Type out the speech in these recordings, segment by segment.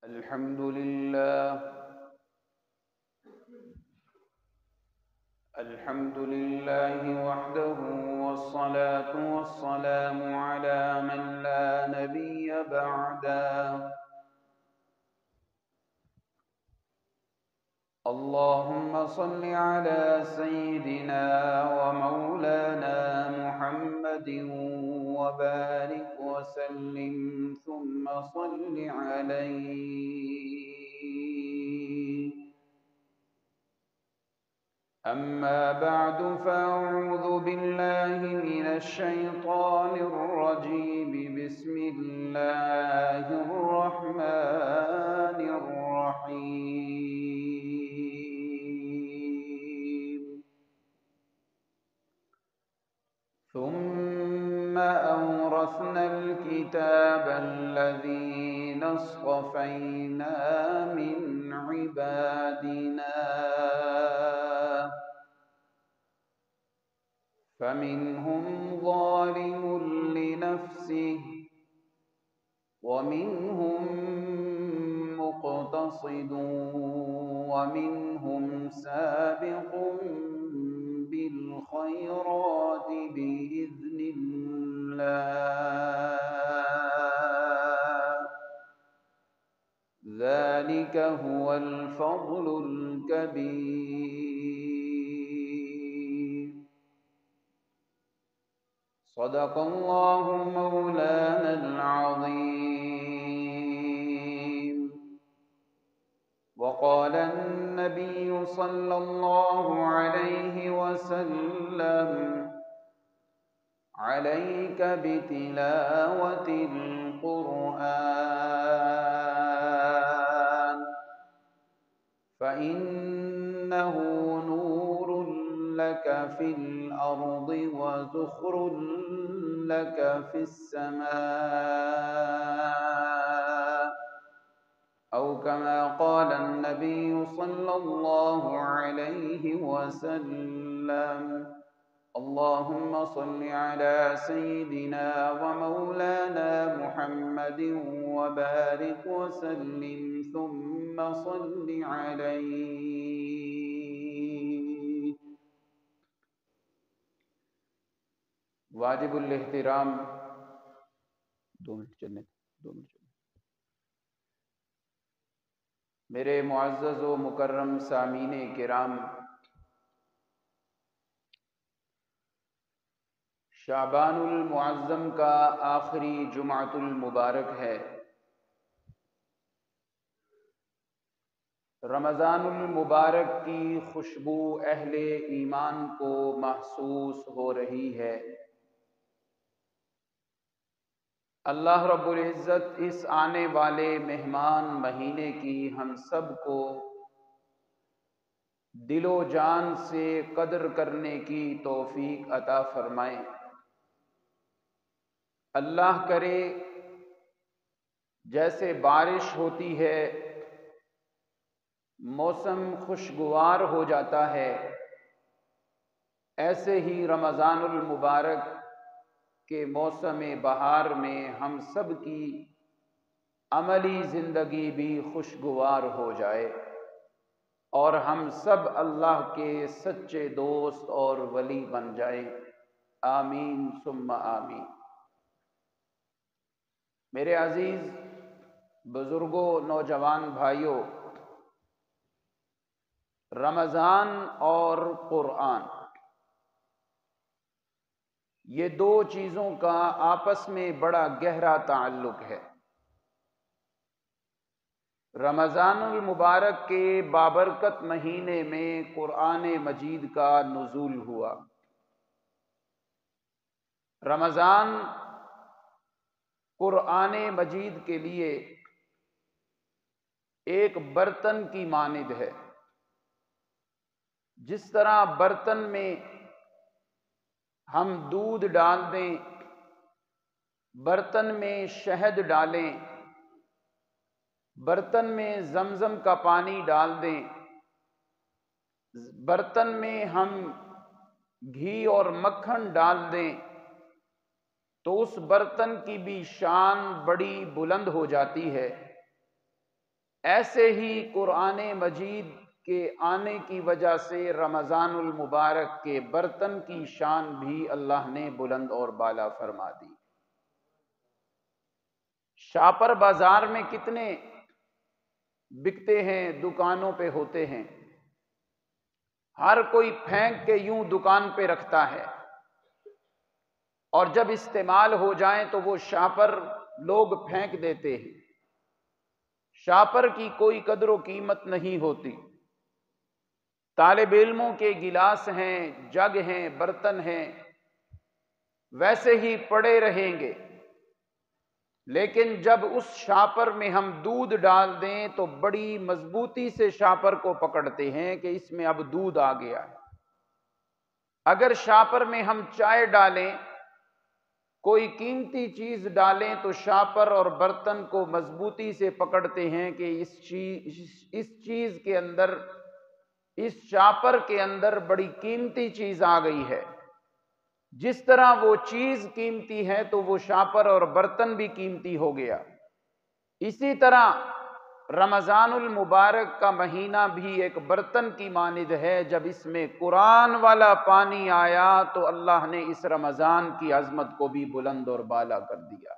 الحمد لله وحده، والصلاة والسلام على من لا نبي بعده. اللهم صل على سيدنا ومولانا محمد وبارك وسلم ثم صل عليه. أما بعد، فأعوذ بالله من الشيطان الرجيم. بسم الله الرحمن الرحيم. ثم أورثنا الكتاب الذين اصطفينا من عبادنا، فمنهم ظالم لنفسه ومنهم مقتصد ومنهم سابق بالخيرات بإذن الله. ذلك هو الفضل الكبير. صدق الله مولانا العظيم. وقال النبي صلى الله عليه وسلم: عليك بتلاوة القرآن فإنه نور لك في الأرض وزخر لك في السماء، أو كما قال النبي صلى الله عليه وسلم. اللهم صل على سيدنا ومولانا محمد وبارك وسلم ثم صل عليه. واجب الاحترام. 2 منٹ چلنے. میرے معزز و مکرم سامعین کرام، شعبان المعظم کا آخری جمعۃ المبارک ہے. رمضان المبارک کی خوشبو اہل ایمان کو محسوس ہو رہی ہے. اللہ رب العزت اس آنے والے مہمان مہینے کی ہم سب کو دل و جان سے قدر کرنے کی توفیق عطا فرمائے. اللہ کرے جیسے بارش ہوتی ہے، موسم خوشگوار ہو جاتا ہے، ایسے ہی رمضان المبارک کے موسم بہار میں ہم سب کی عملی زندگی بھی خوشگوار ہو جائے اور ہم سب اللہ کے سچے دوست اور ولی بن جائیں. آمین ثم آمین. میرے عزیز بزرگوں، نوجوان بھائیوں، رمضان اور قرآن، یہ دو چیزوں کا آپس میں بڑا گہرا تعلق ہے. رمضان المبارک کے بابرکت مہینے میں قرآن مجید کا نزول ہوا. رمضان قرآن مجید کے لیے ایک برتن کی مانند ہے. جس طرح برتن میں ہم دودھ ڈال دیں، برتن میں شہد ڈالیں، برتن میں زمزم کا پانی ڈال دیں، برتن میں ہم گھی اور مکھن ڈال دیں، تو اس برتن کی بھی شان بڑی بلند ہو جاتی ہے. ایسے ہی قرآن مجید کے آنے کی وجہ سے رمضان المبارک کے برتن کی شان بھی اللہ نے بلند اور بالا فرما دی۔ شاپر بازار میں کتنے بکتے ہیں، دکانوں پہ ہوتے ہیں، ہر کوئی پھینک کے یوں دکان پہ رکھتا ہے، اور جب استعمال ہو جائیں تو وہ شاپر لوگ پھینک دیتے ہیں۔ شاپر کی کوئی قدر و قیمت نہیں ہوتی۔ طالب علموں کے گلاس ہیں، جگ ہیں، برتن ہیں، ویسے ہی پڑے رہیں گے، لیکن جب اس شاپر میں ہم دودھ ڈال دیں تو بڑی مضبوطی سے شاپر کو پکڑتے ہیں کہ اس میں اب دودھ آ گیا ہے۔ اگر شاپر میں ہم چائے ڈالیں، کوئی قیمتی چیز ڈالیں، تو شاپر اور برتن کو مضبوطی سے پکڑتے ہیں کہ اس چیز کے اندر، اس شاپر کے اندر بڑی قیمتی چیز آ گئی ہے۔ جس طرح وہ چیز قیمتی ہے تو وہ شاپر اور برتن بھی قیمتی ہو گیا۔ اسی طرح رمضان المبارک کا مہینہ بھی ایک برتن کی مانند ہے۔ جب اس میں قرآن والا پانی آیا تو اللہ نے اس رمضان کی عظمت کو بھی بلند اور بالا کر دیا۔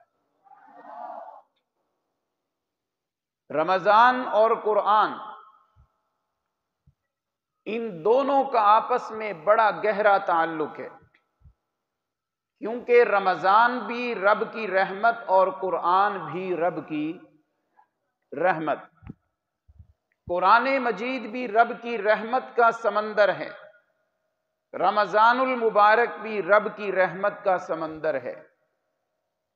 رمضان اور قرآن، ان دونوں کا آپس میں بڑا گہرا تعلق ہے، کیونکہ رمضان بھی رب کی رحمت اور قرآن بھی رب کی رحمت۔ قرآن مجید بھی رب کی رحمت کا سمندر ہے، رمضان المبارک بھی رب کی رحمت کا سمندر ہے۔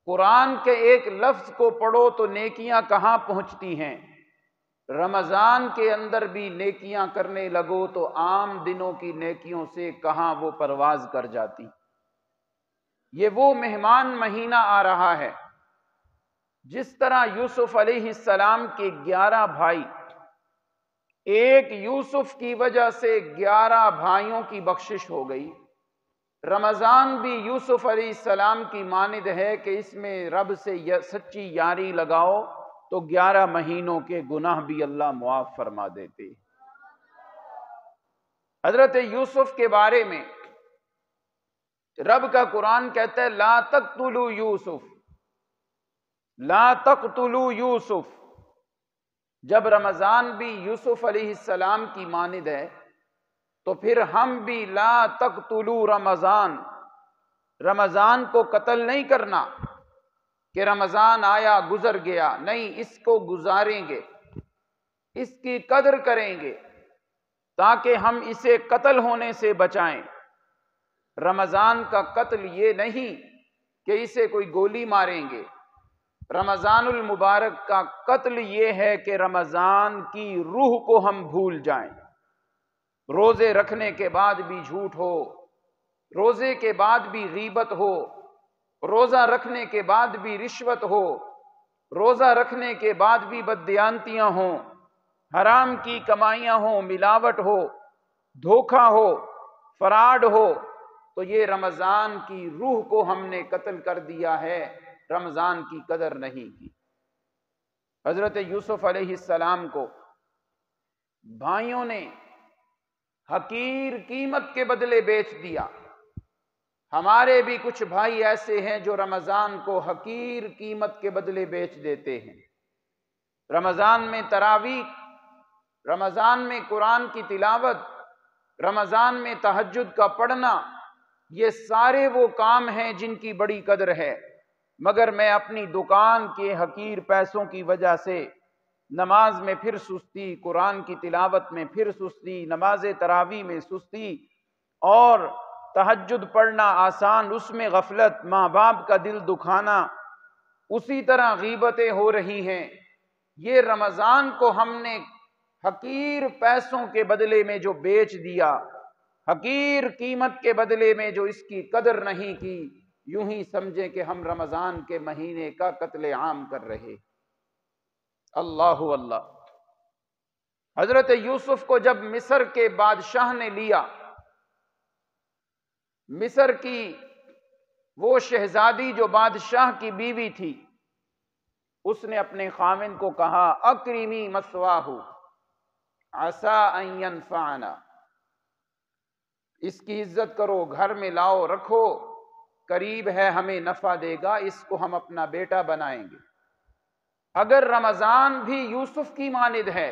قرآن کے ایک لفظ کو پڑھو تو نیکیاں کہاں پہنچتی ہیں، رمضان کے اندر بھی نیکیاں کرنے لگو تو عام دنوں کی نیکیوں سے کہاں وہ پرواز کر جاتی۔ یہ وہ مہمان مہینہ آ رہا ہے، جس طرح یوسف علیہ السلام کے 11 بھائی، ایک یوسف کی وجہ سے 11 بھائیوں کی بخشش ہو گئی۔ رمضان بھی یوسف علیہ السلام کی مانند ہے کہ اس میں رب سے سچی یاری لگاؤ تو 11 مہینوں کے گناہ بھی اللہ معاف فرما دیتے۔ حضرت یوسف کے بارے میں رب کا قرآن کہتا ہے لا تقتلوا یوسف، لا تقتلوا یوسف۔ جب رمضان بھی یوسف علیہ السلام کی مانند ہے تو پھر ہم بھی لا تقتلوا رمضان، رمضان کو قتل نہیں کرنا کہ رمضان آیا گزر گیا، نہیں، اس کو گزاریں گے، اس کی قدر کریں گے تاکہ ہم اسے قتل ہونے سے بچائیں۔ رمضان کا قتل یہ نہیں کہ اسے کوئی گولی ماریں گے، رمضان المبارک کا قتل یہ ہے کہ رمضان کی روح کو ہم بھول جائیں۔ روزے رکھنے کے بعد بھی جھوٹ ہو، روزے کے بعد بھی غیبت ہو، روزہ رکھنے کے بعد بھی رشوت ہو، روزہ رکھنے کے بعد بھی بددیانتیاں ہوں، حرام کی کمائیاں ہوں، ملاوٹ ہو، دھوکہ ہو، فراڈ ہو، تو یہ رمضان کی روح کو ہم نے قتل کر دیا ہے، رمضان کی قدر نہیں کی۔ حضرت یوسف علیہ السلام کو بھائیوں نے حقیر قیمت کے بدلے بیچ دیا۔ ہمارے بھی کچھ بھائی ایسے ہیں جو رمضان کو حقیر قیمت کے بدلے بیچ دیتے ہیں۔ رمضان میں تراویح، رمضان میں قرآن کی تلاوت، رمضان میں تہجد کا پڑھنا، یہ سارے وہ کام ہیں جن کی بڑی قدر ہے، مگر میں اپنی دکان کے حقیر پیسوں کی وجہ سے نماز میں پھر سستی، قرآن کی تلاوت میں پھر سستی، نماز تراویح میں سستی، اور تہجد پڑھنا آسان، اس میں غفلت، ماں باپ کا دل دکھانا، اسی طرح غیبتیں ہو رہی ہیں۔ یہ رمضان کو ہم نے حقیر پیسوں کے بدلے میں جو بیچ دیا، حقیر قیمت کے بدلے میں جو اس کی قدر نہیں کی، یوں ہی سمجھیں کہ ہم رمضان کے مہینے کا قتل عام کر رہے۔ اللہ اللہ۔ حضرت یوسف کو جب مصر کے بادشاہ نے لیا، مصر کی وہ شہزادی جو بادشاہ کی بیوی تھی، اس نے اپنے خاوند کو کہا اکرمی مثواہ عسیٰ ان ینفعنا، اس کی عزت کرو، گھر میں لاؤ رکھو، قریب ہے ہمیں نفع دے گا، اس کو ہم اپنا بیٹا بنائیں گے۔ اگر رمضان بھی یوسف کی مانند ہے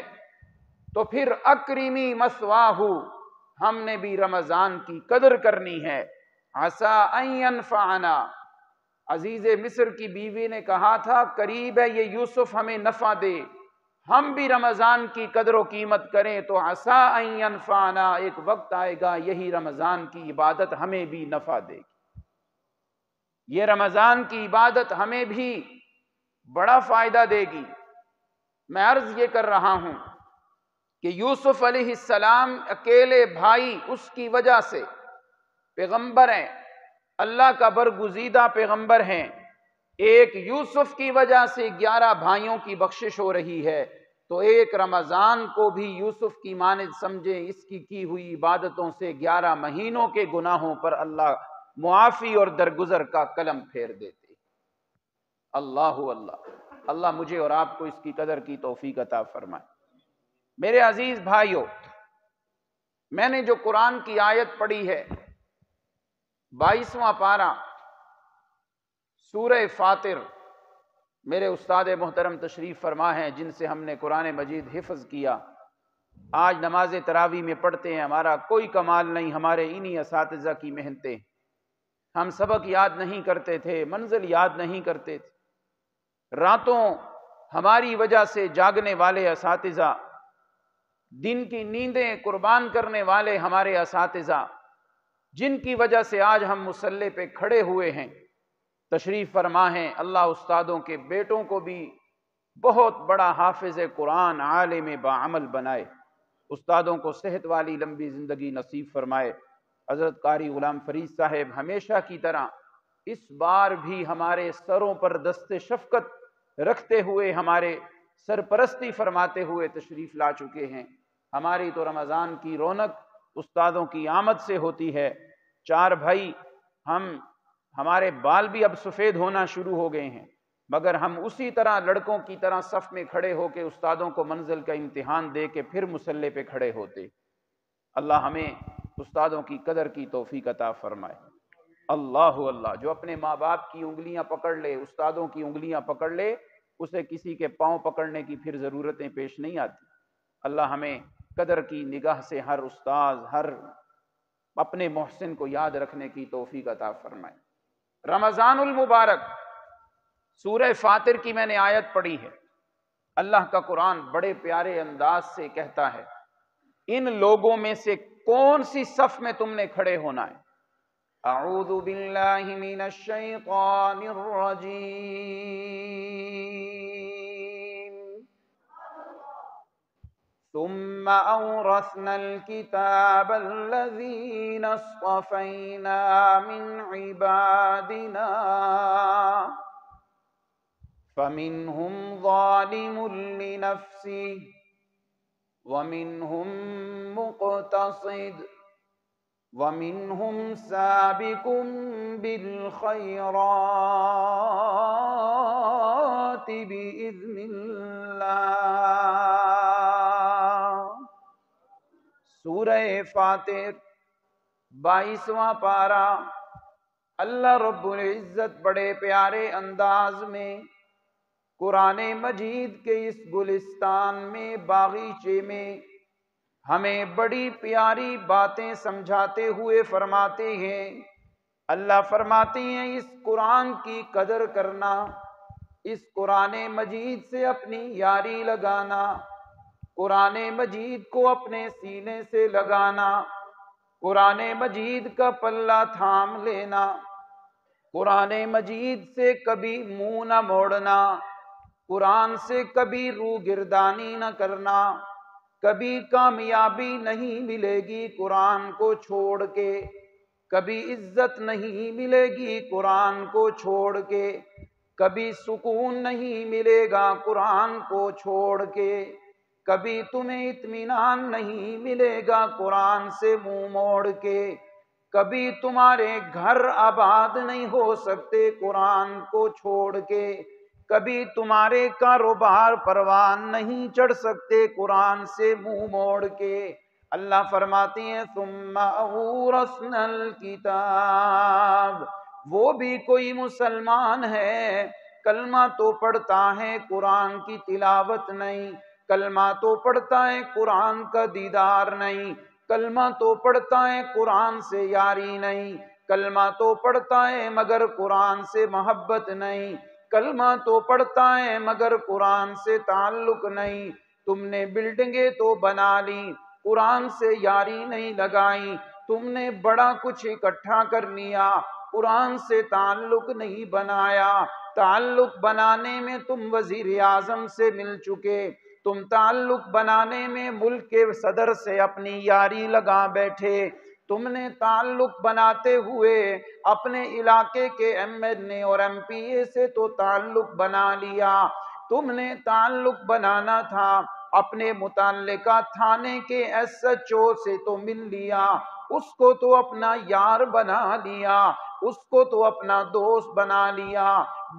تو پھر اکرمی مثواہ، ہم نے بھی رمضان کی قدر کرنی ہے۔ عسیٰ ان ینفعنا، عزیز مصر کی بیوی نے کہا تھا قریب ہے یہ یوسف ہمیں نفع دے، ہم بھی رمضان کی قدر و قیمت کریں تو عسیٰ ان ینفعنا، ایک وقت آئے گا یہی رمضان کی عبادت ہمیں بھی نفع دے گی، یہ رمضان کی عبادت ہمیں بھی بڑا فائدہ دے گی۔ میں عرض یہ کر رہا ہوں کہ یوسف علیہ السلام اکیلے بھائی اس کی وجہ سے پیغمبر ہیں، اللہ کا برگزیدہ پیغمبر ہیں، ایک یوسف کی وجہ سے 11 بھائیوں کی بخشش ہو رہی ہے، تو ایک رمضان کو بھی یوسف کی مانند سمجھیں، اس کی ہوئی عبادتوں سے 11 مہینوں کے گناہوں پر اللہ معافی اور درگزر کا قلم پھیر دیتے۔ اللہ اللہ، اللہ مجھے اور آپ کو اس کی قدر کی توفیق عطا فرمائے۔ میرے عزیز بھائیو، میں نے جو قرآن کی آیت پڑھی ہے 22واں پارہ سورہ فاطر، میرے استاد محترم تشریف فرما ہیں جن سے ہم نے قرآن مجید حفظ کیا، آج نماز تراویح میں پڑھتے ہیں، ہمارا کوئی کمال نہیں، ہمارے انہی اساتذہ کی محنتیں، ہم سبق یاد نہیں کرتے تھے، منزل یاد نہیں کرتے تھے، راتوں ہماری وجہ سے جاگنے والے اساتذہ، دن کی نیندیں قربان کرنے والے ہمارے اساتذہ، جن کی وجہ سے آج ہم مصلی پہ کھڑے ہوئے ہیں، تشریف فرما ہیں، اللہ استادوں کے بیٹوں کو بھی بہت بڑا حافظ قرآن، عالم باعمل بنائے، استادوں کو صحت والی لمبی زندگی نصیب فرمائے۔ حضرت قاری غلام فرید صاحب ہمیشہ کی طرح اس بار بھی ہمارے سروں پر دست شفقت رکھتے ہوئے، ہمارے سرپرستی فرماتے ہوئے تشریف لا چکے ہیں۔ ہماری تو رمضان کی رونق استادوں کی آمد سے ہوتی ہے۔ 4 بھائی، ہمارے بال بھی اب سفید ہونا شروع ہو گئے ہیں، مگر ہم اسی طرح لڑکوں کی طرح صف میں کھڑے ہو کے استادوں کو منزل کا امتحان دے کے پھر مصلی پہ کھڑے ہوتے۔ اللہ ہمیں استادوں کی قدر کی توفیق عطا فرمائے۔ اللہ اللہ، جو اپنے ماں باپ کی انگلیاں پکڑ لے، استادوں کی انگلیاں پکڑ لے، اسے کسی کے پاؤں پکڑنے کی پھر ضرورتیں پیش نہیں آتی۔ اللہ ہمیں قدر کی نگاہ سے ہر استاذ، ہر اپنے محسن کو یاد رکھنے کی توفیق عطا فرمائے۔ رمضان المبارک، سورہ فاطر کی میں نے آیت پڑھی ہے، اللہ کا قرآن بڑے پیارے انداز سے کہتا ہے ان لوگوں میں سے کون سی صف میں تم نے کھڑے ہونا ہے۔ اعوذ باللہ من الشیطان الرجیم، ثم اورثنا الكتاب الذین اصطفینا من عبادنا فمنهم ظالم لنفسه ومنهم مقتصد ومنهم سابق بالخيرات بإذن الله۔ سورہ فاطر 22واں پارہ، اللہ رب العزت بڑے پیارے انداز میں قرآن مجید کے اس گلستان میں، باغیچے میں ہمیں بڑی پیاری باتیں سمجھاتے ہوئے فرماتے ہیں۔ اللہ فرماتے ہیں اس قرآن کی قدر کرنا، اس قرآن مجید سے اپنی یاری لگانا، قرآن مجید کو اپنے سینے سے لگانا، قرآن مجید کا پلہ تھام لینا، قرآن مجید سے کبھی منہ نہ موڑنا، قرآن سے کبھی روگردانی نہ کرنا، کبھی کامیابی نہیں ملے گی قرآن کو چھوڑ کے، کبھی عزت نہیں ملے گی قرآن کو چھوڑ کے، کبھی سکون نہیں ملے گا قرآن کو چھوڑ کے، کبھی تمہیں اطمینان نہیں ملے گا قرآن سے منہ موڑ کے، کبھی تمہارے گھر آباد نہیں ہو سکتے قرآن کو چھوڑ کے، کبھی تمہارے کاروبار پروان نہیں چڑھ سکتے قرآن سے منہ موڑ کے۔ اللہ فرماتے ہیں ثم اورثنا الکتاب، وہ بھی کوئی مسلمان ہے، کلمہ تو پڑھتا ہے قرآن کی تلاوت نہیں، کلمہ تو پڑھتا ہے قرآن کا دیدار نہیں، کلمہ تو پڑھتا ہے قرآن سے یاری نہیں، کلمہ تو پڑھتا ہے مگر قرآن سے محبت نہیں، کلمہ تو پڑھتا ہے مگر قرآن سے تعلق نہیں۔ تم نے بلڈنگیں تو بنا لی، قرآن سے یاری نہیں لگائی، تم نے بڑا کچھ اکٹھا کر لیا، قرآن سے تعلق نہیں بنایا۔ تعلق بنانے میں تم وزیر اعظم سے مل چکے، تم تعلق بنانے میں ملک کے صدر سے اپنی یاری لگا بیٹھے، تم نے تعلق بناتے ہوئے اپنے علاقے کے ایم ایل اے اور ایم پی اے سے تو تعلق بنا لیا، تم نے تعلق بنانا تھا اپنے متعلقہ تھانے کے ایس ایچ او سے تو مل لیا، اس کو تو اپنا یار بنا لیا، اس کو تو اپنا دوست بنا لیا،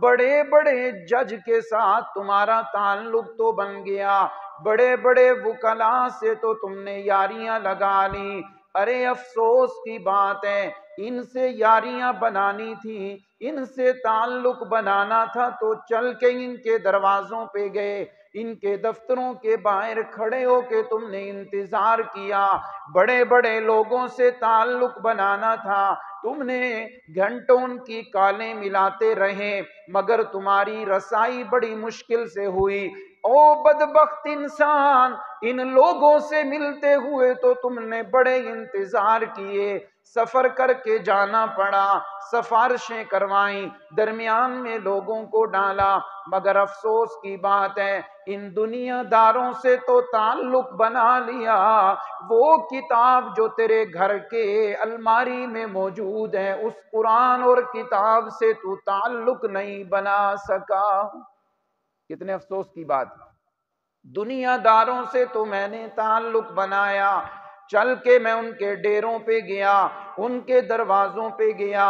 بڑے بڑے جج کے ساتھ تمہارا تعلق تو بن گیا، بڑے بڑے وکلاء سے تو تم نے یاریاں لگا لی۔ ارے افسوس کی بات ہے، ان سے یاریاں بنانی تھی، ان سے تعلق بنانا تھا تو چل کے ان کے دروازوں پہ گئے، ان کے دفتروں کے باہر کھڑے ہو کے تم نے انتظار کیا، بڑے بڑے لوگوں سے تعلق بنانا تھا، تم نے گھنٹوں ان کی کالیں ملاتے رہے مگر تمہاری رسائی بڑی مشکل سے ہوئی۔ او بدبخت انسان، ان لوگوں سے ملتے ہوئے تو تم نے بڑے انتظار کیے، سفر کر کے جانا پڑا، سفارشیں کروائیں، درمیان میں لوگوں کو ڈالا، مگر افسوس کی بات ہے ان دنیا داروں سے تو تعلق بنا لیا، وہ کتاب جو تیرے گھر کے الماری میں موجود ہے اس قرآن اور کتاب سے تو تعلق نہیں بنا سکا۔ کتنے افسوس کی بات، دنیا داروں سے تو میں نے تعلق بنایا، چل کے میں ان کے ڈیروں پہ گیا، ان کے دروازوں پہ گیا،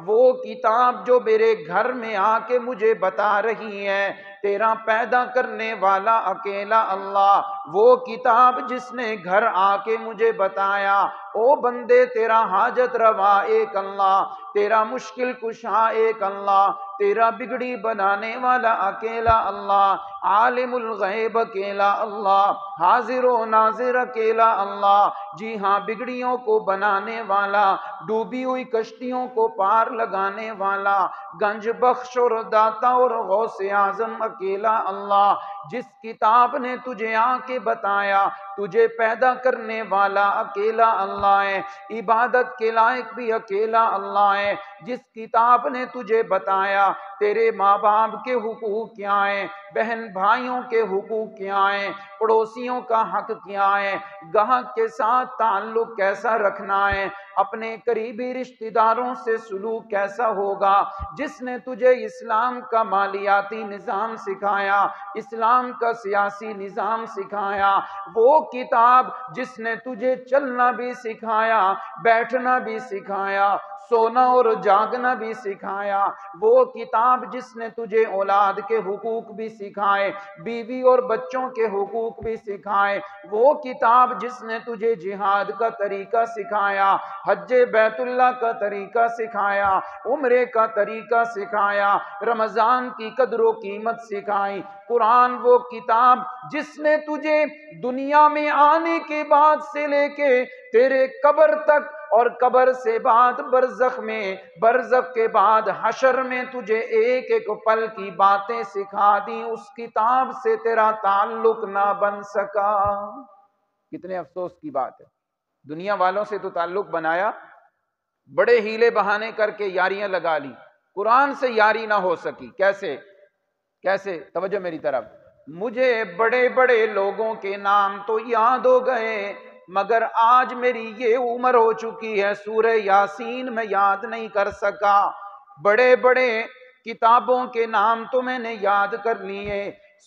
وہ کتاب جو میرے گھر میں آ کے مجھے بتا رہی ہے تیرا پیدا کرنے والا اکیلا اللہ، وہ کتاب جس نے گھر آ کے مجھے بتایا او بندے تیرا حاجت روا ایک اللہ، تیرا مشکل کشا ایک اللہ، تیرا بگڑی بنانے والا اکیلا اللہ، عالم الغیب اکیلا اللہ، حاضر و ناظر اکیلا اللہ، جی ہاں بگڑیوں کو بنانے والا، ڈوبی ہوئی کشتیوں کو پار لگانے والا، گنج بخش اور داتا اور غوث اعظم اکیلا اللہ، جس کتاب نے تجھے آ کے بتایا تجھے پیدا کرنے والا اکیلا اللہ ہے، عبادت کے لائق بھی اکیلا اللہ ہے، جس کتاب نے تجھے بتایا تیرے ماں باپ کے حقوق کیا ہیں، بہن بھائیوں کے حقوق کیا ہیں، پڑوسیوں کا حق کیا ہے، گاہک کے ساتھ تعلق کیسا رکھنا ہے، اپنے قریبی رشتہ داروں سے سلوک کیسا ہوگا، جس نے تجھے اسلام کا مالیاتی نظام سکھایا، اسلام کا سیاسی نظام سکھایا، وہ کتاب جس نے تجھے چلنا بھی سکھایا، بیٹھنا بھی سکھایا، سونا اور جاگنا بھی سکھایا، وہ کتاب جس نے تجھے اولاد کے حقوق بھی سکھائے، بیوی اور بچوں کے حقوق بھی سکھائے، وہ کتاب جس نے تجھے جہاد کا طریقہ سکھایا، حج بیت اللہ کا طریقہ سکھایا، عمرے کا طریقہ سکھایا، رمضان کی قدر و قیمت سکھائی، قرآن وہ کتاب جس نے تجھے دنیا میں آنے کے بعد سے لے کے تیرے قبر تک اور قبر سے بعد برزخ میں، برزخ کے بعد حشر میں تجھے ایک ایک پل کی باتیں سکھا دی، اس کتاب سے تیرا تعلق نہ بن سکا۔ کتنے افسوس کی بات ہے، دنیا والوں سے تو تعلق بنایا، بڑے ہیلے بہانے کر کے یاریاں لگا لی، قرآن سے یاری نہ ہو سکی۔ کیسے کیسے؟ توجہ میری طرف، مجھے بڑے بڑے لوگوں کے نام تو یاد ہو گئے مگر آج میری یہ عمر ہو چکی ہے سورہ یاسین میں یاد نہیں کر سکا، بڑے بڑے کتابوں کے نام تو میں نے یاد کر لیے،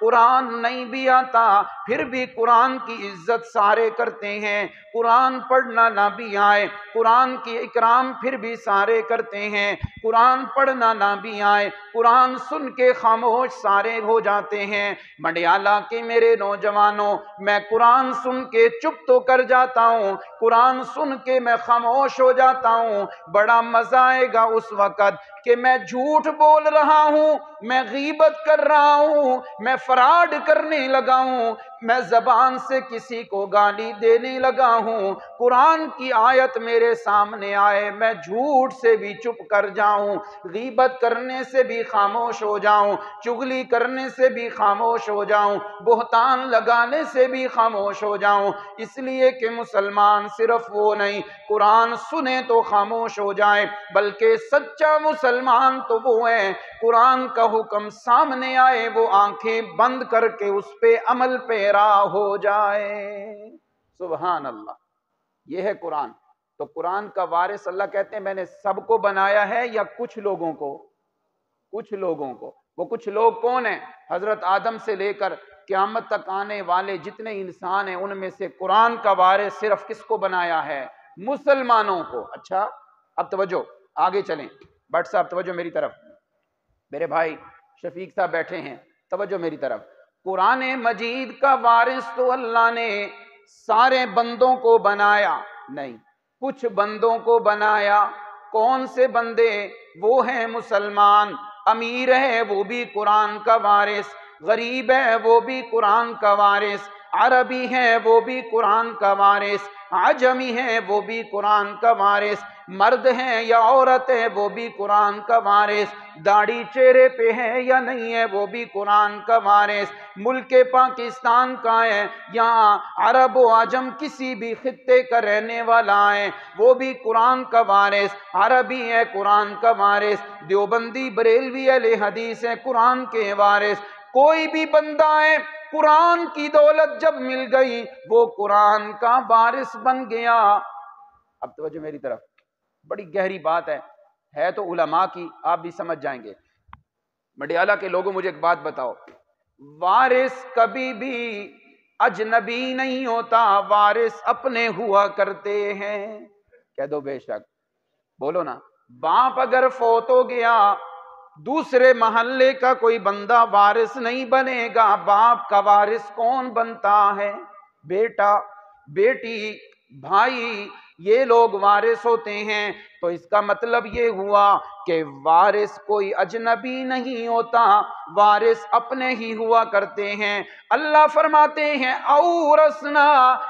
قرآن نہیں بھی آتا پھر بھی قرآن کی عزت سارے کرتے ہیں، قرآن پڑھنا نہ بھی آئے قرآن کی اکرام پھر بھی سارے کرتے ہیں، قرآن پڑھنا نہ بھی آئے قرآن سن کے خاموش سارے ہو جاتے ہیں۔ مڈیالہ کے میرے نوجوانوں، میں قرآن سن کے چپ تو کر جاتا ہوں، قرآن سن کے میں خاموش ہو جاتا ہوں، بڑا مزہ آئے گا اس وقت کہ میں جھوٹ بول رہا ہوں، میں غیبت کر رہا ہوں، میں فراڈ کرنے لگا ہوں، میں زبان سے کسی کو گالی دینے لگا ہوں، قرآن کی آیت میرے سامنے آئے میں جھوٹ سے بھی چپ کر جاؤں، غیبت کرنے سے بھی خاموش ہو جاؤں، چغلی کرنے سے بھی خاموش ہو جاؤں، بہتان لگانے سے بھی خاموش ہو جاؤں، اس لیے کہ مسلمان صرف وہ نہیں قرآن سنے تو خاموش ہو جائے، بلکہ سچا مسلمان تو وہ ہے قرآن کا حکم سامنے آئے وہ آنکھیں بند کر کے اس پہ عمل پیرا ہو جائے۔ سبحان اللہ، یہ ہے قرآن۔ تو قرآن کا وارث اللہ کہتے ہیں میں نے سب کو بنایا ہے یا کچھ لوگوں کو؟ کچھ لوگوں کو۔ وہ کچھ لوگ کون ہیں؟ حضرت آدم سے لے کر قیامت تک آنے والے جتنے انسان ہیں ان میں سے قرآن کا وارث صرف کس کو بنایا ہے؟ مسلمانوں کو۔ اچھا اب توجہ، آگے چلیں۔ بٹ صاحب توجہ میری طرف، میرے بھائی شفیق صاحب بیٹھے ہیں، توجہ میری طرف۔ قرآن مجید کا وارث تو اللہ نے سارے بندوں کو بنایا نہیں، کچھ بندوں کو بنایا۔ کون سے بندے؟ وہ ہیں مسلمان۔ امیر ہے وہ بھی قرآن کا وارث، غریب ہے وہ بھی قرآن کا وارث، عربی ہے وہ بھی قرآن کا وارث، عجمی ہے وہ بھی قرآن کا وارث، مرد ہے یا عورت ہے وہ بھی قرآن کا وارث، داڑھی چہرے پہ ہے یا نہیں ہے وہ بھی قرآن کا وارث، ملک پاکستان کا ہے یا عرب و عجم کسی بھی خطے کا رہنے والا ہے وہ بھی قرآن کا وارث، عربی ہے قرآن کا وارث، دیوبندی بریلوی اہل حدیث ہے قرآن کے وارث، کوئی بھی بندہ ہے قرآن کی دولت جب مل گئی وہ قرآن کا وارث بن گیا۔ اب توجہ میری طرف، بڑی گہری بات ہے تو علماء کی، آپ بھی سمجھ جائیں گے۔ مڈیالہ کے لوگوں مجھے ایک بات بتاؤ، وارث کبھی بھی اجنبی نہیں ہوتا، وارث اپنے ہوا کرتے ہیں۔ کہہ دو بے شک، بولو نا۔ باپ اگر فوت ہو گیا دوسرے محلے کا کوئی بندہ وارث نہیں بنے گا، باپ کا وارث کون بنتا ہے؟ بیٹا، بیٹی، بھائی، یہ لوگ وارث ہوتے ہیں۔ تو اس کا مطلب یہ ہوا کہ وارث کوئی اجنبی نہیں ہوتا، وارث اپنے ہی ہوا کرتے ہیں۔ اللہ فرماتے ہیں اورثنا،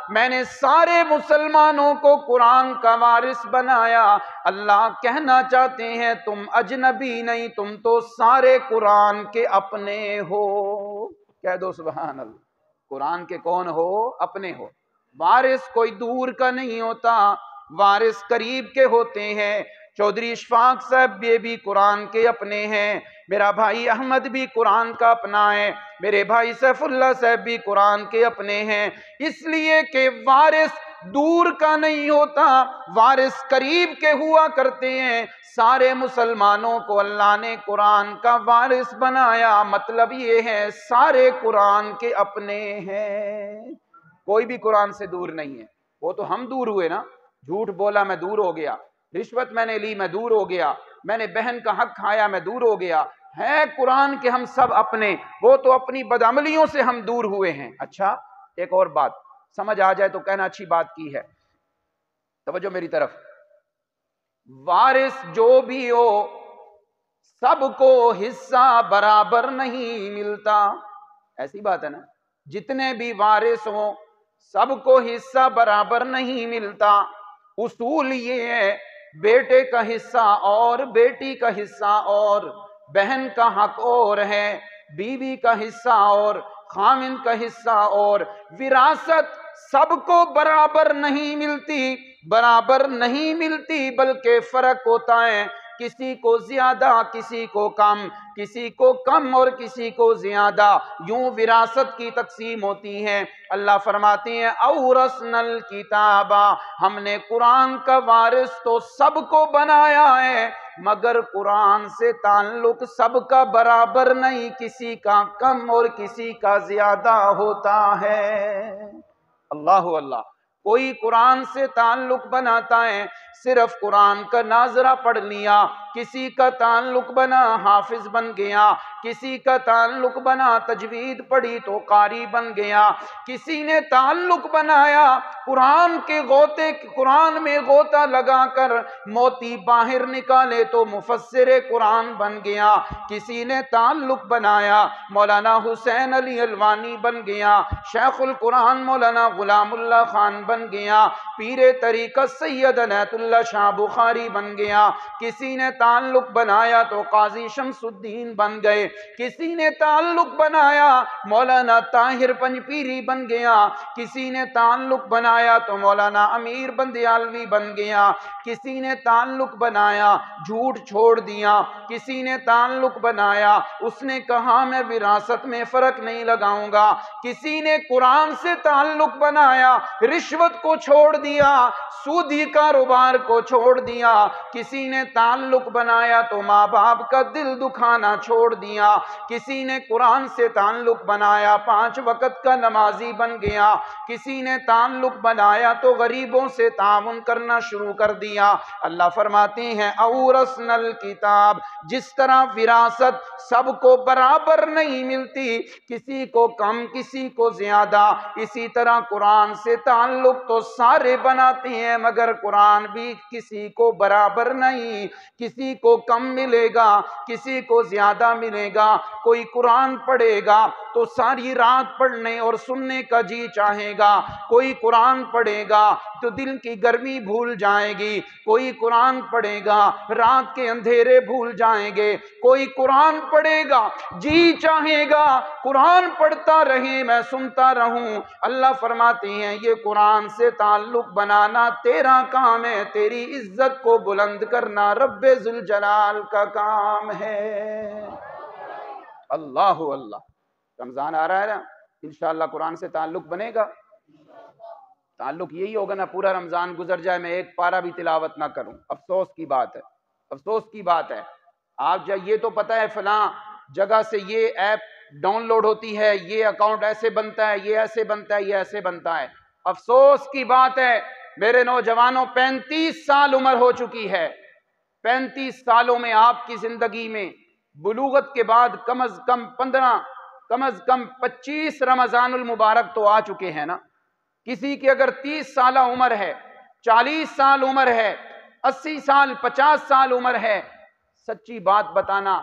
میں نے سارے مسلمانوں کو قرآن کا وارث بنایا۔ اللہ کہنا چاہتے ہیں تم اجنبی نہیں، تم تو سارے قرآن کے اپنے ہو۔ کہہ دو سبحان اللہ، قرآن کے کون ہو؟ اپنے ہو۔ وارث کوئی دور کا نہیں ہوتا، وارث قریب کے ہوتے ہیں۔ چودھری اشفاق صاحب یہ بھی قرآن کے اپنے ہیں، میرا بھائی احمد بھی قرآن کا اپنا ہے، میرے بھائی سیف اللہ صاحب بھی قرآن کے اپنے ہیں، اس لیے کہ وارث دور کا نہیں ہوتا، وارث قریب کے ہوا کرتے ہیں۔ سارے مسلمانوں کو اللہ نے قرآن کا وارث بنایا، مطلب یہ ہے سارے قرآن کے اپنے ہیں، کوئی بھی قرآن سے دور نہیں ہے۔ وہ تو ہم دور ہوئے نا، جھوٹ بولا میں دور ہو گیا، رشوت میں نے لی میں دور ہو گیا، میں نے بہن کا حق کھایا میں دور ہو گیا، ہے قرآن کے ہم سب اپنے، وہ تو اپنی بدعملیوں سے ہم دور ہوئے ہیں۔ اچھا ایک اور بات سمجھ آ جائے تو کہنا اچھی بات کی ہے، توجہ میری طرف۔ وارث جو بھی ہو سب کو حصہ برابر نہیں ملتا، ایسی بات ہے نا، جتنے بھی وارث ہوں سب کو حصہ برابر نہیں ملتا۔ اصول یہ ہے بیٹے کا حصہ اور بیٹی کا حصہ اور، بہن کا حق اور ہے، بیوی کا حصہ اور، خامند کا حصہ اور، وراثت سب کو برابر نہیں ملتی، برابر نہیں ملتی بلکہ فرق ہوتا ہے، کسی کو زیادہ کسی کو کم، کسی کو کم اور کسی کو زیادہ، یوں وراثت کی تقسیم ہوتی ہے۔ اللہ فرماتے ہیں اورثنا الکتاب، ہم نے قرآن کا وارث تو سب کو بنایا ہے مگر قرآن سے تعلق سب کا برابر نہیں، کسی کا کم اور کسی کا زیادہ ہوتا ہے۔ اللہ اللہ، کوئی قرآن سے تعلق بناتا ہے، صرف قرآن کا ناظرہ پڑھ لیا، کسی کا تعلق بنا حافظ بن گیا، کسی کا تعلق بنا تجوید پڑھی تو قاری بن گیا، کسی نے تعلق بنایا قرآن کے غوطے، قرآن میں غوطہ لگا کر موتی باہر نکالے تو مفسر قرآن بن گیا، کسی نے تعلق بنایا مولانا حسین علی الوانی بن گیا، شیخ القرآن مولانا غلام اللہ خان بن گیا، پیر طریقت سید عنایت اللہ شاہ بخاری بن گیا، کسی نے تعلق بنایا تو قاضی شمس الدین بن گئے، کسی نے تعلق بنایا مولانا طاہر پنجپیری بن گیا، کسی نے تعلق بنایا تو مولانا امیر بندیالوی بن گیا، کسی نے تعلق بنایا جھوٹ چھوڑ دیا، کسی نے تعلق بنایا اس نے کہا میں وراثت میں فرق نہیں لگاؤں گا، کسی نے قرآن سے تعلق بنایا رشوت کو چھوڑ دیا، سودی کاروبار کو چھوڑ دیا، کسی نے تعلق بنایا تو ماں باپ کا دل دکھانا چھوڑ دیا، کسی نے قرآن سے تعلق بنایا 5 وقت کا نمازی بن گیا، کسی نے تعلق بنایا تو غریبوں سے تعاون کرنا شروع کر دیا۔ اللہ فرماتے ہیں اورثنا الکتاب، جس طرح وراثت سب کو برابر نہیں ملتی، کسی کو کم کسی کو زیادہ، اسی طرح قرآن سے تعلق تو سارے بناتے ہیں مگر قرآن بھی کسی کو برابر نہیں، کسی کو کم ملے گا کسی کو زیادہ ملے گا، کوئی قرآن پڑھے گا تو ساری رات پڑھنے اور سننے کا جی چاہے گا، کوئی قرآن پڑھے گا تو دل کی گرمی بھول جائے گی، کوئی قرآن پڑھے گا رات کے اندھیرے بھول جائیں گے، کوئی قرآن پڑھے گا جی چاہے گا قرآن پڑھتا رہے میں سنتا رہوں۔ اللہ فرماتے ہیں یہ قرآن سے تعلق بنانا تیرا کام ہے، تیری عزت کو بلند کرنا رب ذوالجلال کا کام ہے۔ اللہ اللہ، رمضان آ رہا ہے نا، انشاءاللہ قرآن سے تعلق بنے گا۔ تعلق یہی ہوگا نا پورا رمضان گزر جائے میں ایک پارہ بھی تلاوت نہ کروں، افسوس کی بات ہے، افسوس کی بات ہے۔ آپ یہ تو پتہ ہے فلاں جگہ سے یہ ایپ ڈاؤن لوڈ ہوتی ہے، یہ اکاؤنٹ ایسے بنتا ہے، یہ ایسے بنتا ہے، یہ ایسے بنتا ہے۔ افسوس کی بات ہے میرے نوجوانوں، 35 سال عمر ہو چکی ہے، 35 سالوں میں آپ کی زندگی میں بلوغت کے بعد کم از کم 15 کم از کم 25 رمضان المبارک تو آ چکے ہیں نا۔ کسی کی اگر 30 سالہ عمر ہے، 40 سال عمر ہے، 80 سال 50 سال عمر ہے، سچی بات بتانا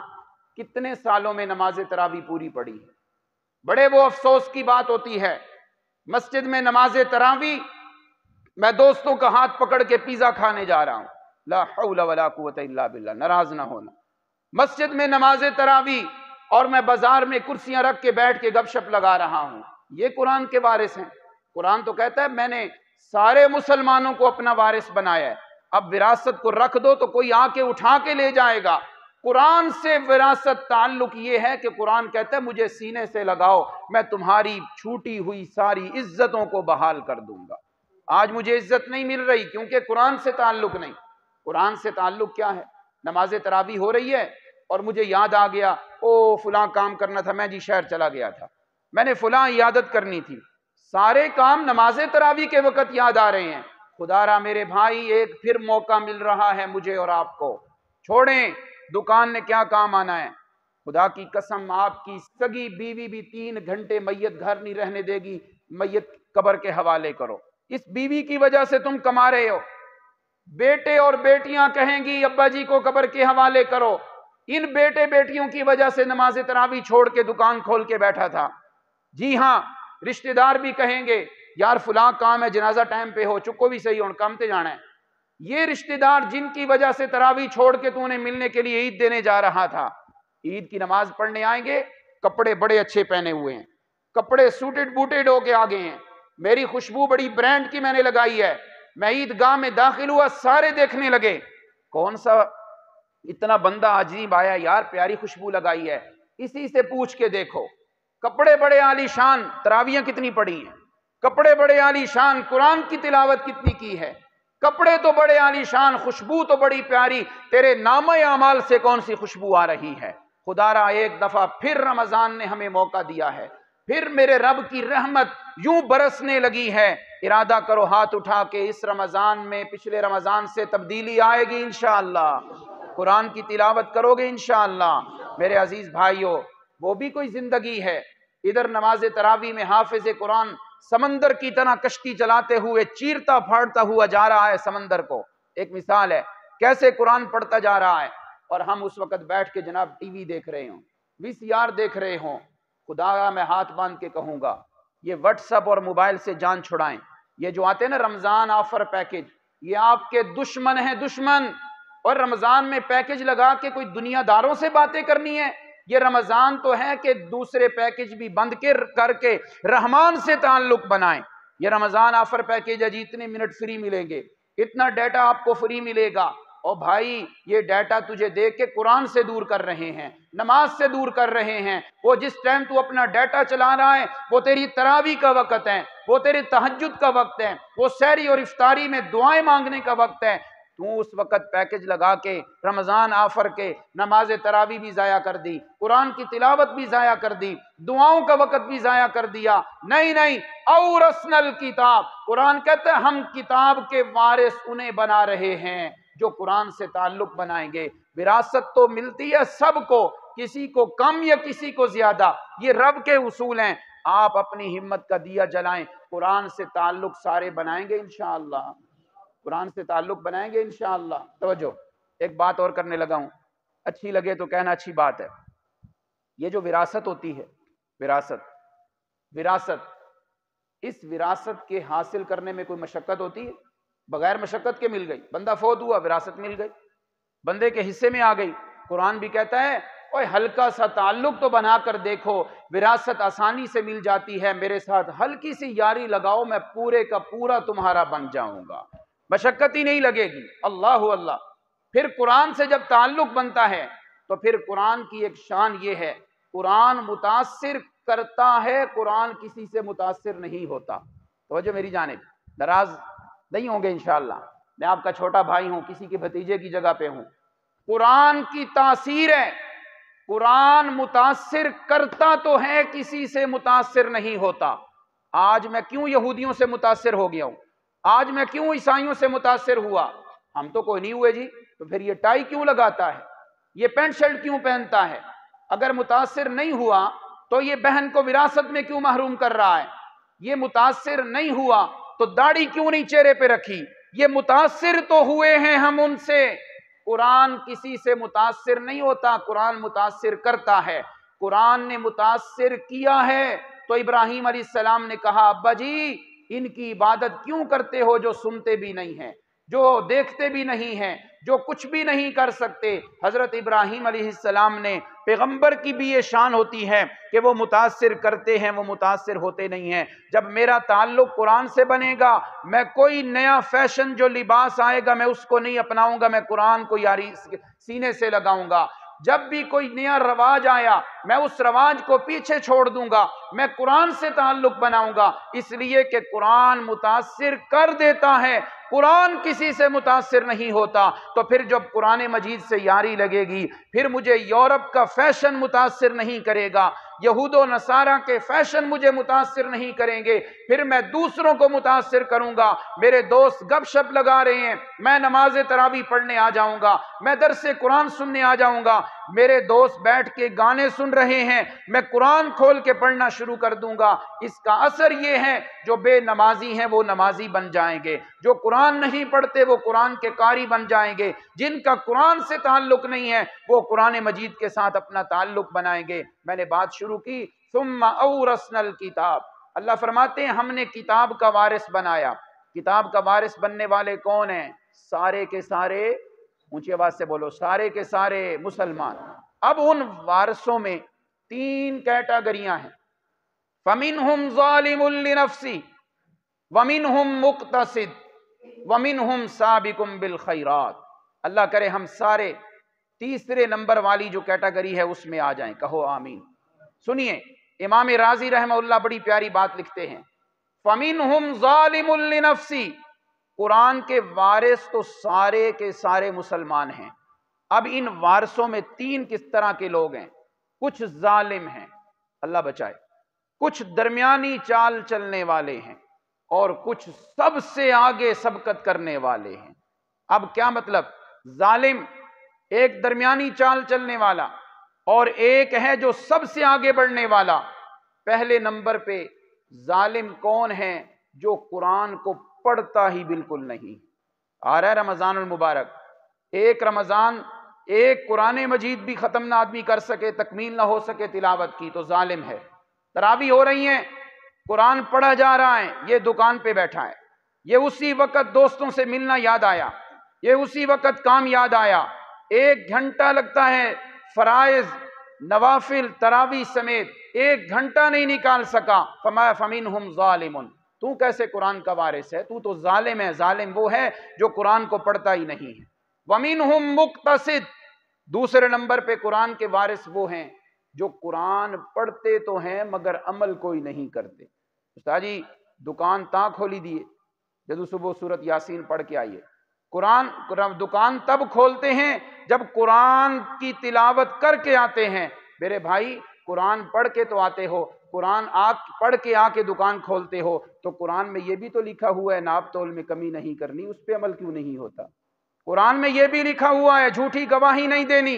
کتنے سالوں میں نماز تراویح پوری پڑی ہے؟ بڑے وہ افسوس کی بات ہوتی ہے، مسجد میں نماز تراویح، میں دوستوں کا ہاتھ پکڑ کے پیزا کھانے جا رہا ہوں، لا حول ولا قوت الا باللہ، ناراض نہ ہونا، مسجد میں نماز تراویح اور میں بازار میں کرسیاں رکھ کے بیٹھ کے گپ شپ لگا رہا ہوں، یہ قرآن کے وارث ہیں؟ قرآن تو کہتا ہے میں نے سارے مسلمانوں کو اپنا وارث بنایا ہے، اب وراثت کو رکھ دو تو کوئی آ کے اٹھا کے لے جائے گا۔ قرآن سے وراثت تعلق یہ ہے کہ قرآن کہتا ہے مجھے سینے سے لگاؤ، میں تمہاری چھوٹی ہوئی ساری عزتوں کو بحال کر دوں گا۔ آج مجھے عزت نہیں مل رہی کیونکہ قرآن سے تعلق نہیں۔ قرآن سے تعلق کیا ہے؟ نماز تراویح ہو رہی ہے اور مجھے یاد آ گیا او فلاں کام کرنا تھا، میں جی شہر چلا گیا تھا، میں نے فلاں عیادت کرنی تھی، سارے کام نماز تراویح کے وقت یاد آ رہے ہیں۔ خدا را میرے بھائی ایک پھر موقع مل رہا ہے مجھے اور آپ کو، چھوڑیں دکان نے کیا کام آنا ہے، خدا کی قسم آپ کی سگی بیوی بھی 3 گھنٹے میت گھر نہیں رہنے دے گی، میت قبر کے حوالے کرو، اس بیوی کی وجہ سے تم کما رہے ہو، بیٹے اور بیٹیاں کہیں گی ابا جی کو قبر کے حوالے کرو، ان بیٹے بیٹیوں کی وجہ سے نماز تراویح چھوڑ کے دکان کھول کے بیٹھا تھا۔ جی ہاں، رشتہ دار بھی کہیں گے یار فلاں کام ہے جنازہ ٹائم پہ ہو، چکو بھی صحیح ہو کام تے جانا ہے۔ یہ رشتہ دار جن کی وجہ سے تراویح چھوڑ کے تو انہیں ملنے کے لیے عید دینے جا رہا تھا، عید کی نماز پڑھنے آئیں گے، کپڑے بڑے اچھے پہنے ہوئے ہیں، کپڑے سوٹڈ بوٹڈ ہو کے آگے ہیں، میری خوشبو بڑی برانڈ کی میں نے لگائی ہے، میں عید گاہ میں داخل ہوا سارے دیکھنے لگے کون سا اتنا بندہ عجیب آیا یار پیاری خوشبو لگائی ہے، اسی سے پوچھ کے دیکھو، کپڑے بڑے عالی شان، تراویحیں کتنی پڑھی ہیں، کپڑے بڑے عالی شان، قرآن کی تلاوت کتنی کی ہے، کپڑے تو بڑے عالیشان، خوشبو تو بڑی پیاری، تیرے نامہ اعمال سے کون سی خوشبو آ رہی ہے؟ خدا را ایک دفعہ پھر رمضان نے ہمیں موقع دیا ہے، پھر میرے رب کی رحمت یوں برسنے لگی ہے۔ ارادہ کرو ہاتھ اٹھا کے، اس رمضان میں پچھلے رمضان سے تبدیلی آئے گی انشاءاللہ، قرآن کی تلاوت کرو گے انشاءاللہ۔ میرے عزیز بھائیو، وہ بھی کوئی زندگی ہے۔ ادھر نماز تراویح میں حافظ قرآن سمندر کی طرح کشتی چلاتے ہوئے چیرتا پھاڑتا ہوا جا رہا ہے سمندر کو، ایک مثال ہے کیسے قرآن پڑھتا جا رہا ہے، اور ہم اس وقت بیٹھ کے جناب ٹی وی دیکھ رہے ہوں، VCR دیکھ رہے ہوں۔ خدا میں ہاتھ باندھ کے کہوں گا، یہ واٹس ایپ اور موبائل سے جان چھڑائیں۔ یہ جو آتے ہیں نا رمضان آفر پیکج، یہ آپ کے دشمن ہیں، دشمن۔ اور رمضان میں پیکج لگا کے کوئی دنیا داروں سے باتیں کرنی ہے؟ یہ رمضان تو ہے کہ دوسرے پیکج بھی بند کر کے رحمان سے تعلق بنائیں۔ یہ رمضان آفر پیکج ہے جی، اتنے منٹ فری ملیں گے، اتنا ڈیٹا آپ کو فری ملے گا۔ اور بھائی یہ ڈیٹا تجھے دے کے قرآن سے دور کر رہے ہیں، نماز سے دور کر رہے ہیں۔ وہ جس ٹائم تو اپنا ڈیٹا چلا رہا ہے وہ تیری تراویح کا وقت ہے، وہ تیری تہجد کا وقت ہے، وہ سحری اور افطاری میں دعائیں مانگنے کا وقت ہے۔ تو اس وقت پیکج لگا کے رمضان آفر کے نماز تراویح بھی ضائع کر دی، قرآن کی تلاوت بھی ضائع کر دی، دعاؤں کا وقت بھی ضائع کر دیا۔ نہیں نہیں، اورثنا الکتاب، قرآن کہتا ہے ہم کتاب کے وارث انہیں بنا رہے ہیں جو قرآن سے تعلق بنائیں گے۔ وراثت تو ملتی ہے سب کو، کسی کو کم یا کسی کو زیادہ، یہ رب کے اصول ہیں۔ آپ اپنی ہمت کا دیا جلائیں، قرآن سے تعلق سارے بنائیں گے انشاءاللہ، قرآن سے تعلق بنائیں گے انشاءاللہ۔ توجہ، ایک بات اور کرنے لگا ہوں، اچھی لگے تو کہنا اچھی بات ہے۔ یہ جو وراثت ہوتی ہے، وراثت، اس وراثت کے حاصل کرنے میں کوئی مشقت ہوتی ہے؟ بغیر مشقت کے مل گئی، بندہ فوت ہوا وراثت مل گئی، بندے کے حصے میں آ گئی۔ قرآن بھی کہتا ہے اوے ہلکا سا تعلق تو بنا کر دیکھو، وراثت آسانی سے مل جاتی ہے، میرے ساتھ ہلکی سی یاری لگاؤ، میں پورے کا پورا تمہارا بن جاؤں گا، مشقت ہی نہیں لگے گی۔ اللہ اللہ۔ پھر قرآن سے جب تعلق بنتا ہے تو پھر قرآن کی ایک شان یہ ہے، قرآن متاثر کرتا ہے، قرآن کسی سے متاثر نہیں ہوتا۔ توجہ میری جانب، ناراض نہیں ہوں گے انشاءاللہ، میں آپ کا چھوٹا بھائی ہوں، کسی کے بھتیجے کی جگہ پہ ہوں۔ قرآن کی تاثیر ہے، قرآن متاثر کرتا تو ہے، کسی سے متاثر نہیں ہوتا۔ آج میں کیوں یہودیوں سے متاثر ہو گیا ہوں، آج میں کیوں عیسائیوں سے متاثر ہوا؟ ہم تو کوئی نہیں ہوئے جی، تو پھر یہ ٹائی کیوں لگاتا ہے، یہ پینٹ شرٹ کیوں پہنتا ہے؟ اگر متاثر نہیں ہوا تو یہ بہن کو وراثت میں کیوں محروم کر رہا ہے؟ یہ متاثر نہیں ہوا تو داڑھی کیوں نہیں چہرے پہ رکھی؟ یہ متاثر تو ہوئے ہیں ہم ان سے۔ قرآن کسی سے متاثر نہیں ہوتا، قرآن متاثر کرتا ہے۔ قرآن نے متاثر کیا ہے تو ابراہیم علیہ السلام نے کہا ابا جی ان کی عبادت کیوں کرتے ہو جو سنتے بھی نہیں ہیں، جو دیکھتے بھی نہیں ہیں، جو کچھ بھی نہیں کر سکتے۔ حضرت ابراہیم علیہ السلام نے، پیغمبر کی بھی یہ شان ہوتی ہے کہ وہ متاثر کرتے ہیں، وہ متاثر ہوتے نہیں ہیں۔ جب میرا تعلق قرآن سے بنے گا، میں کوئی نیا فیشن جو لباس آئے گا میں اس کو نہیں اپناؤں گا، میں قرآن کو یاری سینے سے لگاؤں گا۔ جب بھی کوئی نیا رواج آیا میں اس رواج کو پیچھے چھوڑ دوں گا، میں قرآن سے تعلق بناؤں گا، اس لیے کہ قرآن متاثر کر دیتا ہے، قرآن کسی سے متاثر نہیں ہوتا۔ تو پھر جب قرآن مجید سے یاری لگے گی، پھر مجھے یورپ کا فیشن متاثر نہیں کرے گا، یہود و نصارہ کے فیشن مجھے متاثر نہیں کریں گے، پھر میں دوسروں کو متاثر کروں گا۔ میرے دوست گپ شپ لگا رہے ہیں، میں نماز تراویح پڑھنے آ جاؤں گا، میں درس قرآن سننے آ جاؤں گا۔ میرے دوست بیٹھ کے گانے سن رہے ہیں، میں قرآن کھول کے پڑھنا شروع کر دوں گا۔ اس کا اثر یہ ہے جو بے نمازی ہیں وہ نمازی بن جائیں گے، جو قرآن نہیں پڑھتے وہ قرآن کے قاری بن جائیں گے، جن کا قرآن سے تعلق نہیں ہے وہ قرآن مجید کے ساتھ اپنا تعلق بنائیں گے۔ میں نے بات شروع کی، ثم اورثنا الکتاب، اللہ فرماتے ہیں ہم نے کتاب کا وارث بنایا۔ کتاب کا وارث بننے والے کون ہیں؟ سارے کے سارے، اونچی آواز سے بولو، سارے کے سارے مسلمان۔ اب ان وارثوں میں 3 کیٹیگریاں ہیں، فَمِنْهُمْ ظَالِمٌ لِنَفْسِهِ وَمِنْهُمْ مُقْتَصِدٌ وَمِنْهُمْ سَابِقٌ بِالْخَيْرَاتِ۔ اللہ کرے ہم سارے تیسرے نمبر والی جو کیٹیگری ہے اس میں آ جائیں، کہو آمین۔ سنیے، امام رازی رحمہ اللہ بڑی پیاری بات لکھتے ہیں، فَمِنْهُمْ ظَالِمٌ لِنَفْسِهِ، قرآن کے وارث تو سارے کے سارے مسلمان ہیں۔ اب ان وارثوں میں تین کس طرح کے لوگ ہیں؟ کچھ ظالم ہیں، اللہ بچائے، کچھ درمیانی چال چلنے والے ہیں، اور کچھ سب سے آگے سبقت کرنے والے ہیں۔ اب کیا مطلب؟ ظالم ایک درمیانی چال چلنے والا اور ایک ہے جو سب سے آگے بڑھنے والا۔ پہلے نمبر پہ ظالم کون ہے؟ جو قرآن کو پڑھتا ہی بالکل نہیں۔ آ رہا ہے رمضان المبارک، ایک رمضان ایک قرآن مجید بھی ختم نہ آدمی کر سکے، تکمیل نہ ہو سکے تلاوت کی، تو ظالم ہے۔ تراویح ہو رہی ہیں، قرآن پڑھا جا رہا ہے، یہ دکان پہ بیٹھا ہے، یہ اسی وقت دوستوں سے ملنا یاد آیا، یہ اسی وقت کام یاد آیا، 1 گھنٹہ لگتا ہے فرائض نوافل تراویح سمیت، 1 گھنٹہ نہیں نکال سکا۔ فَمِنْهُمْ ظَالِمٌ، تو کیسے قرآن کا وارث ہے؟ تو ظالم ہے۔ ظالم وہ ہے جو قرآن کو پڑھتا ہی نہیں ہے۔ وَمِنْهُمْ مُقْتَصِدٌ، دوسرے نمبر پہ قرآن کے وارث وہ ہیں جو قرآن پڑھتے تو ہیں مگر عمل کوئی نہیں کرتے۔ استاد جی دکان تاں کھولی دیے جدو صبح سورت یاسین پڑھ کے آئیے۔ قرآن دکان تب کھولتے ہیں جب قرآن کی تلاوت کر کے آتے ہیں۔ میرے بھائی قرآن پڑھ کے تو آتے ہو، قرآن پڑھ کے آ کے دکان کھولتے ہو، تو قرآن میں یہ بھی تو لکھا ہوا ہے ناپ تول میں کمی نہیں کرنی، اس پہ عمل کیوں نہیں ہوتا؟ قرآن میں یہ بھی لکھا ہوا ہے جھوٹی گواہی نہیں دینی،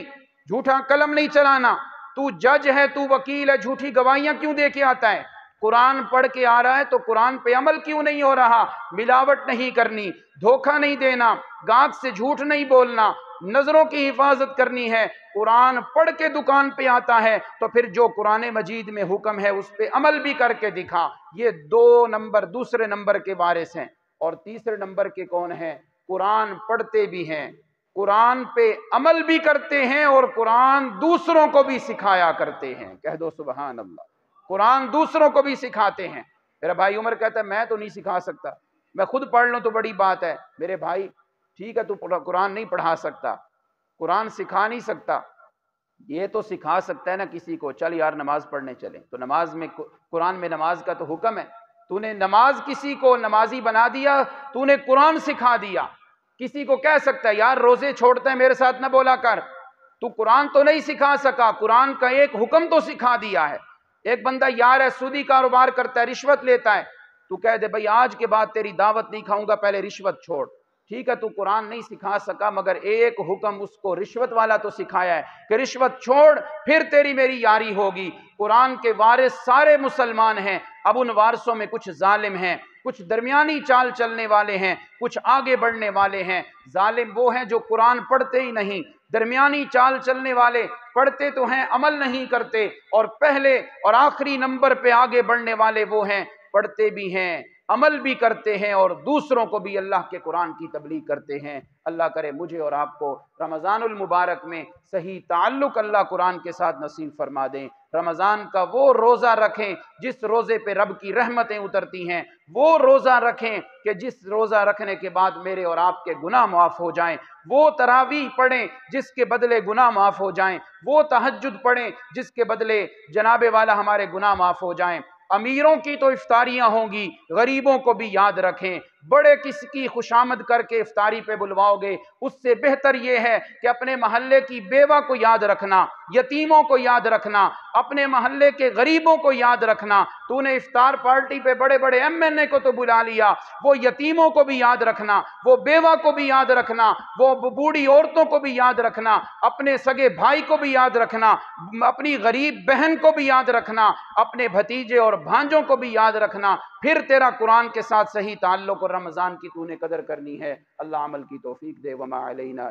جھوٹا قلم نہیں چلانا۔ تو جج ہے، تو وکیل ہے، جھوٹی گواہیاں کیوں دے کے آتا ہے؟ قرآن پڑھ کے آ رہا ہے تو قرآن پہ عمل کیوں نہیں ہو رہا؟ ملاوٹ نہیں کرنی، دھوکہ نہیں دینا، گاہک سے جھوٹ نہیں بولنا، نظروں کی حفاظت کرنی ہے۔ قرآن پڑھ کے دکان پہ آتا ہے تو پھر جو قرآن مجید میں حکم ہے اس پہ عمل بھی کر کے دکھا۔ یہ 2 نمبر دوسرے نمبر کے وارث ہیں۔ اور تیسرے نمبر کے کون ہیں؟ قرآن پڑھتے بھی ہیں، قرآن پہ عمل بھی کرتے ہیں، اور قرآن دوسروں کو بھی سکھایا کرتے ہیں۔ کہہ دو سبحان اللہ۔ قرآن دوسروں کو بھی سکھاتے ہیں۔ میرا بھائی عمر کہتا ہے میں تو نہیں سکھا سکتا، میں خود پڑھ لوں تو بڑی بات ہے۔ میرے بھائی ٹھیک ہے، تو قرآن نہیں پڑھا سکتا، قرآن سکھا نہیں سکتا، یہ تو سکھا سکتا ہے نا کسی کو، چل یار نماز پڑھنے چلیں، تو نماز میں قرآن میں نماز کا تو حکم ہے، تو نے نماز کسی کو نمازی بنا دیا، تو نے قرآن سکھا دیا۔ کسی کو کہہ سکتا ہے یار روزے چھوڑتا ہے میرے ساتھ نہ بولا کر، تو قرآن تو نہیں سکھا سکا، قرآن کا ایک حکم تو سکھا دیا ہے۔ ایک بندہ یار ہے سودی کاروبار کرتا ہے، رشوت لیتا ہے، تو کہہ دے بھائی آج کے بعد تیری دعوت نہیں کھاؤں گا، پہلے رشوت چھوڑ۔ ٹھیک ہے، تو قرآن نہیں سکھا سکا مگر ایک حکم اس کو رشوت والا تو سکھایا ہے کہ رشوت چھوڑ پھر تیری میری یاری ہوگی۔ قرآن کے وارث سارے مسلمان ہیں۔ اب ان وارثوں میں کچھ ظالم ہیں، کچھ درمیانی چال چلنے والے ہیں، کچھ آگے بڑھنے والے ہیں۔ ظالم وہ ہیں جو قرآن پڑھتے ہی نہیں، درمیانی چال چلنے والے پڑھتے تو ہیں عمل نہیں کرتے، اور پہلے اور آخری نمبر پہ آگے بڑھنے والے وہ ہیں پڑھتے بھی ہیں، عمل بھی کرتے ہیں، اور دوسروں کو بھی اللہ کے قرآن کی تبلیغ کرتے ہیں۔ اللہ کرے مجھے اور آپ کو رمضان المبارک میں صحیح تعلق اللہ قرآن کے ساتھ نصیب فرما دیں۔ رمضان کا وہ روزہ رکھیں جس روزے پہ رب کی رحمتیں اترتی ہیں، وہ روزہ رکھیں کہ جس روزہ رکھنے کے بعد میرے اور آپ کے گناہ معاف ہو جائیں، وہ تراویح پڑھیں جس کے بدلے گناہ معاف ہو جائیں، وہ تہجد پڑھیں جس کے بدلے جناب والا ہمارے گناہ معاف ہو جائیں۔ امیروں کی تو افطاریاں ہوں گی، غریبوں کو بھی یاد رکھیں۔ بڑے کس کی خوشامد کر کے افطاری پہ بلواؤ گے، اس سے بہتر یہ ہے کہ اپنے محلے کی بیوہ کو یاد رکھنا، یتیموں کو یاد رکھنا، اپنے محلے کے غریبوں کو یاد رکھنا۔ تو نے افطار پارٹی پہ بڑے بڑے MNA کو تو بلا لیا، وہ یتیموں کو بھی یاد رکھنا، وہ بیوہ کو بھی یاد رکھنا، وہ بوڑھی عورتوں کو بھی یاد رکھنا، اپنے سگے بھائی کو بھی یاد رکھنا، اپنی غریب بہن کو بھی یاد رکھنا، اپنے بھتیجے اور بھانجوں کو بھی یاد رکھنا۔ پھر تیرا قرآن کے ساتھ صحیح تعلق اور رمضان کی تو نے قدر کرنی ہے۔ اللہ عمل کی توفیق دے۔ وما علینا